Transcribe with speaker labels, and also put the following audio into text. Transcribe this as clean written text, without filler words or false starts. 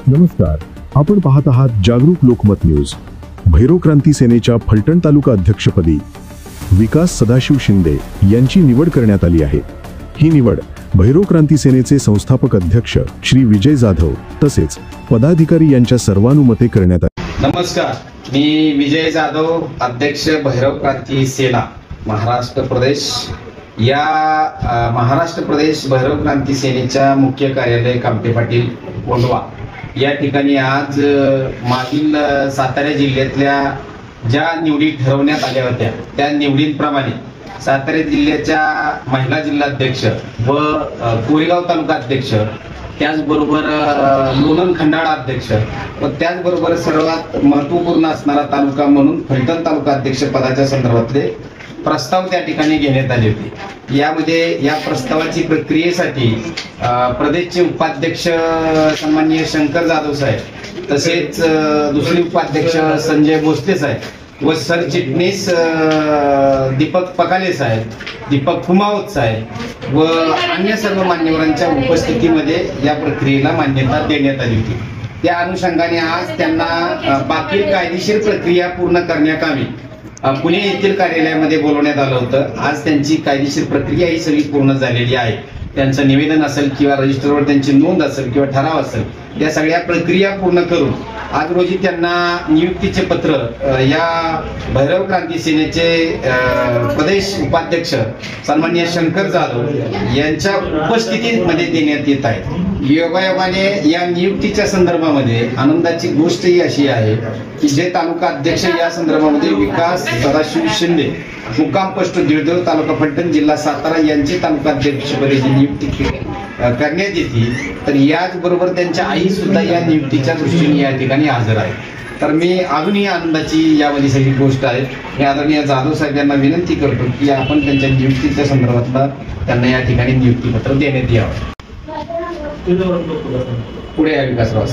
Speaker 1: नमस्कार, आपण पाहत आहात जागरूक लोकमत न्यूज। भैरव क्रांती सेनेच्या फलटण तालुका अध्यक्षपदी विकास सदाशिव शिंदे यांची निवड करण्यात आली आहे। ही निवड भैरव क्रांती सेनेचे संस्थापक अध्यक्ष श्री विजय जाधव तसेच पदाधिकारी यांच्या सर्वानुमते करण्यात आली।
Speaker 2: नमस्कार, मी विजय जाधव, अध्यक्ष भैरव क्रांती सेना महाराष्ट्र प्रदेश। या महाराष्ट्र प्रदेश भैरव क्रांती सेनेच्या मुख्य कार्यालय कामटे पाटील कोंढवा या ठिकाणी आज मागील सातारा जिल्ह्यातल्या ज्या निवडी ठरवण्यात आल्या होत्या त्या निवडींप्रमाणे सातारा जिल्ह्याच्या महिला जिल्हाध्यक्ष व कोरेगाव तालुका अध्यक्ष, त्याचबरोबर लोणंद खंडाळा अध्यक्ष व त्याचबरोबर सर्वात महत्त्वपूर्ण असणारा तालुका म्हणून फलटण तालुका अध्यक्ष पदाच्या संदर्भातले प्रस्ताव त्या ठिकाणी घेण्यात आले होते। यामध्ये या प्रस्तावाची प्रक्रियेसाठी प्रदेशचे उपाध्यक्ष सन्माननीय शंकर जाधव साहेब, तसेच दुसरे उपाध्यक्ष संजय भोसले साहेब व सरचिटणीस दीपक पकाले साहेब, दीपक कुमावत साहेब व अन्य सर्व मान्यवरांच्या उपस्थितीमध्ये या प्रक्रियेला मान्यता देण्यात आली होती। त्या अनुषंगाने आज त्यांना बाकी कायदेशीर प्रक्रिया पूर्ण करण्यात यावी पुणे येथील कार्यालयामध्ये बोलवण्यात आलं होतं। आज त्यांची कायदेशीर प्रक्रिया ही सगळी पूर्ण झालेली आहे। त्यांचं निवेदन असेल किंवा रजिस्टरवर त्यांची नोंद असेल किंवा ठराव असेल, या सगळ्या प्रक्रिया पूर्ण करून आज रोजी त्यांना नियुक्तीचे पत्र या भैरव क्रांती सेनेचे प्रदेश उपाध्यक्ष सन्माननीय शंकर जाधव यांच्या उपस्थितीमध्ये देण्यात येत आहे। योगायोगाने या नियुक्तीच्या संदर्भामध्ये आनंदाची गोष्ट ही अशी आहे की जे तालुका अध्यक्ष या संदर्भामध्ये विकास सदाशिव शिंदे, मुक्काम पोस्ट देवदेव, तालुका फलटण, जिल्हा सातारा यांचे तालुका अध्यक्षपदाची नियुक्ती करण्यात येते, तर याचबरोबर त्यांच्या आई सुद्धा या नियुक्तीच्या दृष्टीने या ठिकाणी हजर आहे। तर मी अजूनही आनंदाची यामध्ये सगळी गोष्ट आहे। मी आदरणीय जाधव साहेब यांना विनंती करतो की आपण त्यांच्या नियुक्तीच्या संदर्भातला त्यांना या ठिकाणी नियुक्तीपत्र देण्यात यावं। पुढे विकासराव